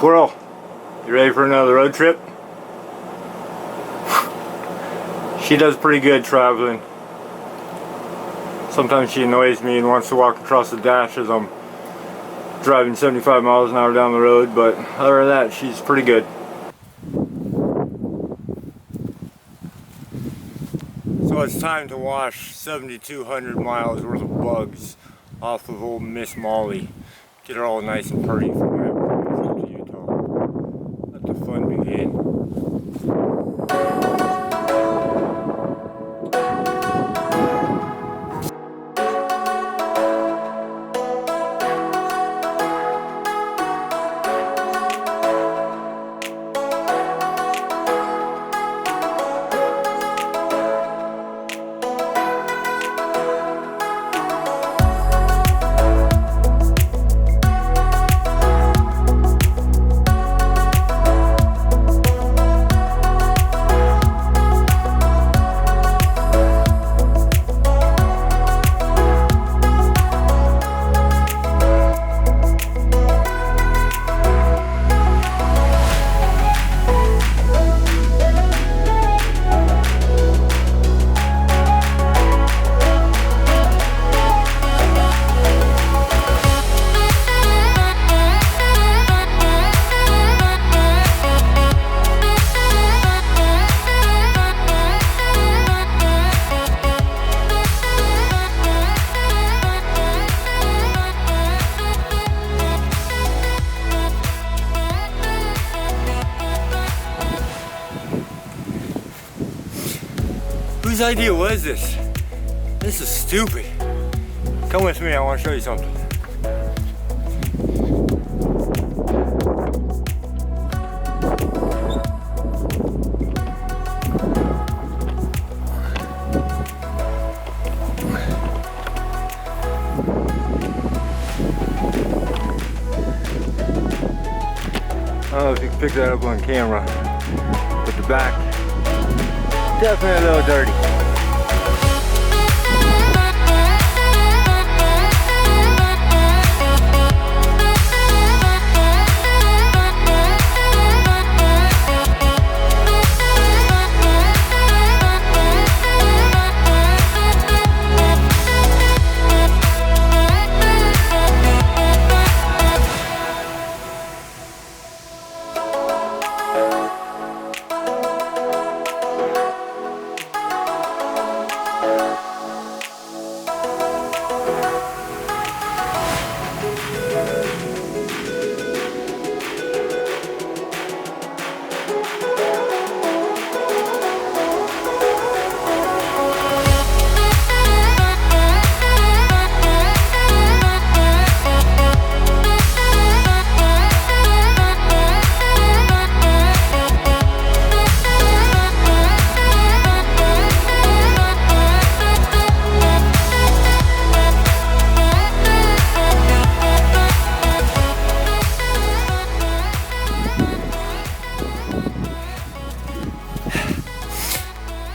Squirrel, you ready for another road trip? She does pretty good traveling. Sometimes she annoys me and wants to walk across the dash as I'm driving 75 miles an hour down the road, but other than that, she's pretty good. So it's time to wash 7,200 miles worth of bugs off of old Miss Molly. Get her all nice and pretty for my trip to Utah. Let the fun begin. Whose idea was this? This is stupid. Come with me, I want to show you something. I don't know if you can pick that up on camera, but the back definitely a little dirty.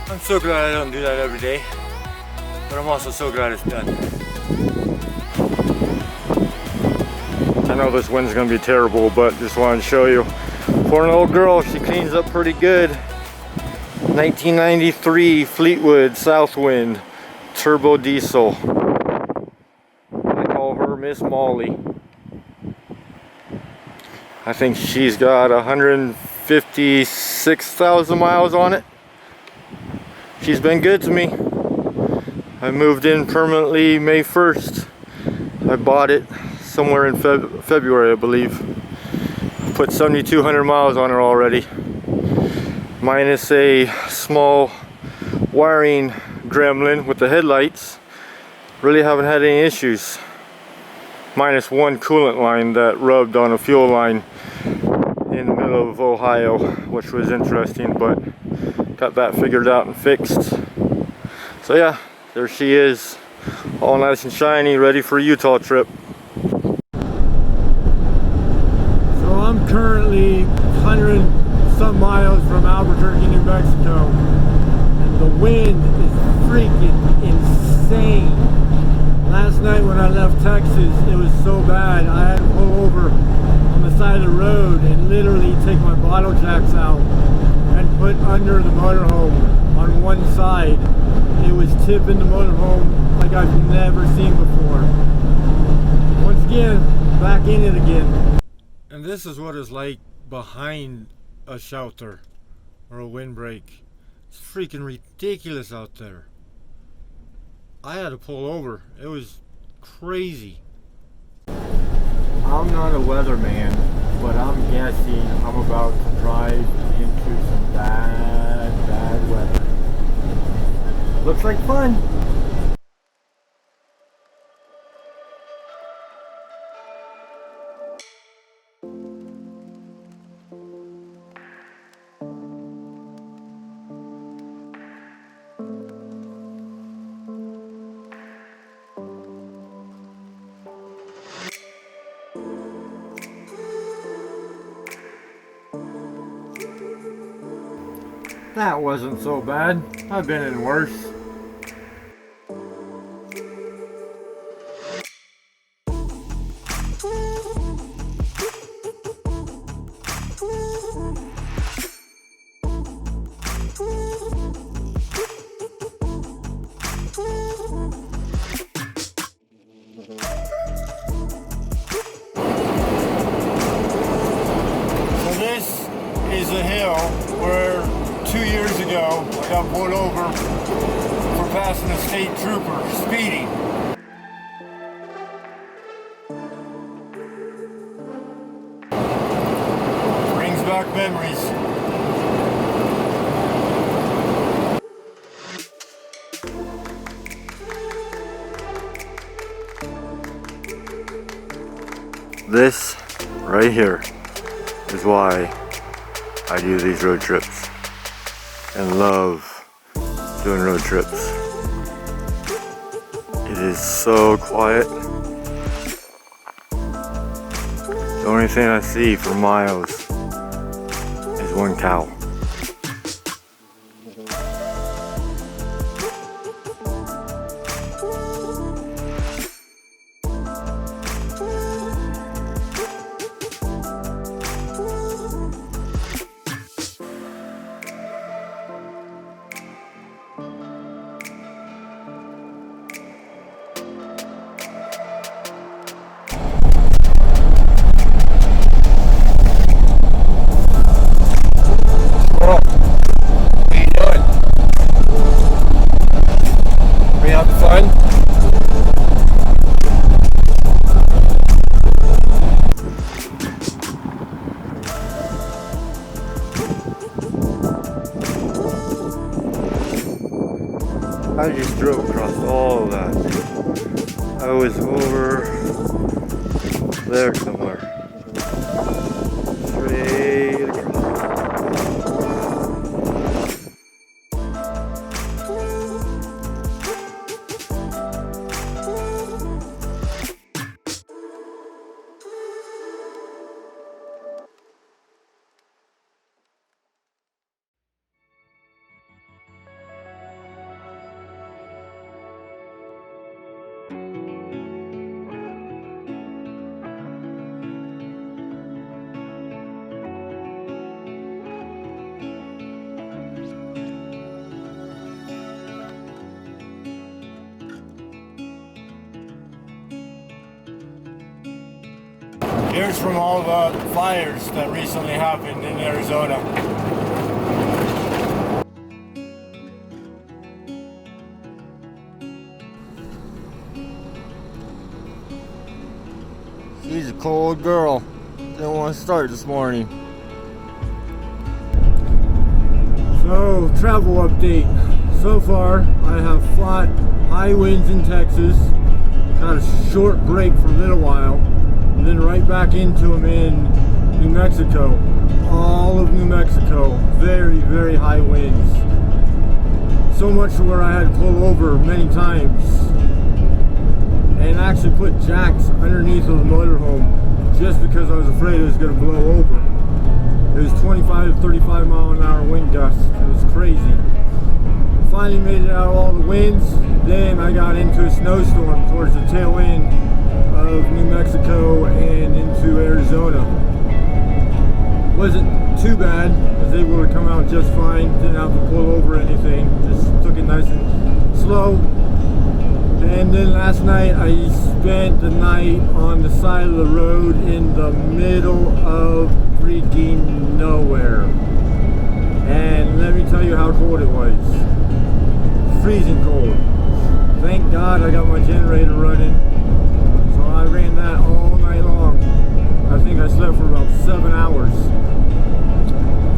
I'm so glad I don't do that every day, but I'm also so glad it's done. I know this wind's gonna be terrible, but just wanted to show you. For an old girl, she cleans up pretty good. 1993 Fleetwood Southwind turbo diesel. I call her Miss Molly. I think she's got 156,000 miles on it. She's been good to me. I moved in permanently May 1st. I bought it somewhere in February, I believe. Put 7,200 miles on her already. Minus a small wiring gremlin with the headlights. Really haven't had any issues. Minus one coolant line that rubbed on a fuel line in the middle of Ohio, which was interesting, but got that figured out and fixed. So yeah, there she is, all nice and shiny, ready for a Utah trip. So I'm currently 100-some miles from Albuquerque, New Mexico, and the wind is freaking insane. Last night when I left Texas, it was so bad I had to pull over on the side of the road and literally take my bottle jacks out and put under the motorhome on one side. It was tipping the motorhome like I've never seen before. Once again, back in it again. And this is what it's like behind a shelter or a windbreak. It's freaking ridiculous out there. I had to pull over. It was crazy. I'm not a weatherman, but I'm guessing I'm about to drive into some bad weather. Looks like fun. That wasn't so bad. I've been in worse. So this is a hill where 2 years ago, I got pulled over for passing a state trooper speeding. Brings back memories. This right here is why I do these road trips. And love doing road trips. It is so quiet. The only thing I see for miles is one cow. I just drove across all of that. I was over there somewhere. Straight across. Here's from all the fires that recently happened in Arizona. She's a cold girl. Didn't want to start this morning. So, travel update. So far, I have fought high winds in Texas. Got a short break for a little while. And then right back into them in New Mexico. All of New Mexico, very high winds. So much to where I had to pull over many times and actually put jacks underneath of the motorhome just because I was afraid it was going to blow over. It was 25 to 35 mile an hour wind gusts. It was crazy. Finally made it out of all the winds. Then I got into a snowstorm towards the tail end of New Mexico and into Arizona. Wasn't too bad. Was able to come out just fine. Didn't have to pull over anything. Just took it nice and slow. And then last night I spent the night on the side of the road in the middle of freaking nowhere. And let me tell you how cold it was. Freezing cold. Thank God I got my generator running. So I ran that all night long. I think I slept for about 7 hours.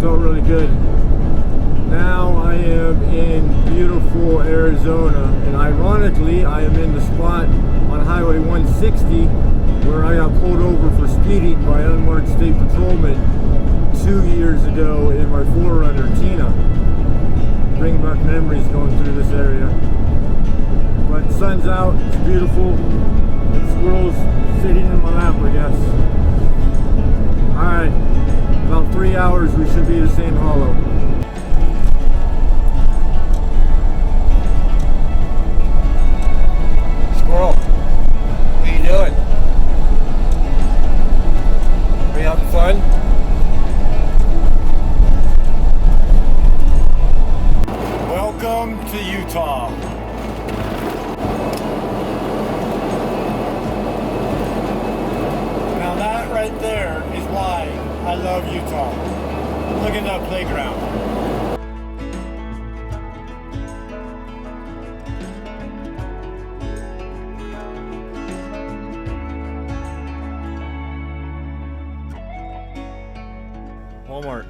Felt really good. Now I am in beautiful Arizona, and ironically I am in the spot on Highway 160 where I got pulled over for speeding by unmarked state patrolmen 2 years ago in my 4Runner Tina. Bringing back memories going through this area. But the sun's out, it's beautiful. The squirrels sitting in my lap, I guess. Alright, about 3 hours we should be to Sand Hollow. Squirrel, what are you doing? Are you having fun? Welcome to Utah. Now that right there is why I love Utah. Look at that playground. Walmart.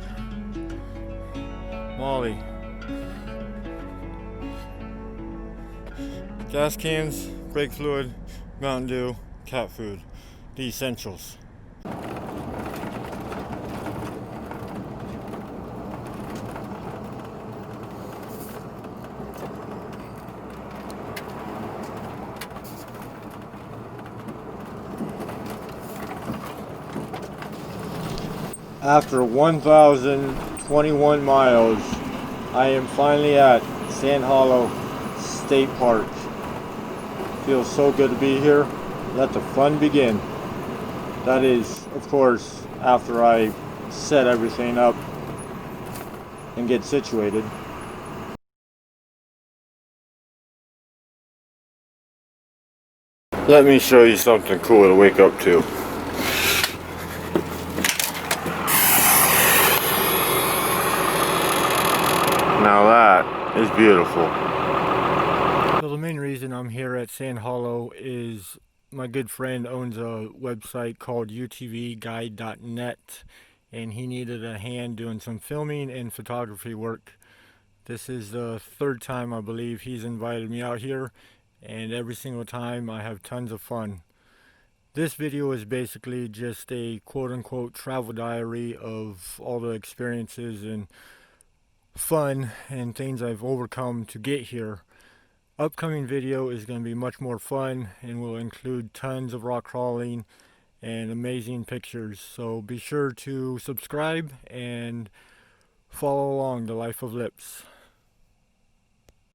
Molly. Gas cans, brake fluid, Mountain Dew, cat food. The essentials. After 1,021 miles, I am finally at Sand Hollow State Park. Feels so good to be here. Let the fun begin. That is, of course, after I set everything up and get situated. Let me show you something cool to wake up to. Now that is beautiful. So the main reason I'm here at Sand Hollow is my good friend owns a website called utvguide.net, and he needed a hand doing some filming and photography work. This is the third time I believe he's invited me out here, and every single time I have tons of fun. This video is basically just a quote-unquote travel diary of all the experiences and fun and things I've overcome to get here. Upcoming video is going to be much more fun and will include tons of rock crawling and amazing pictures. So be sure to subscribe and follow along the Life of Lips.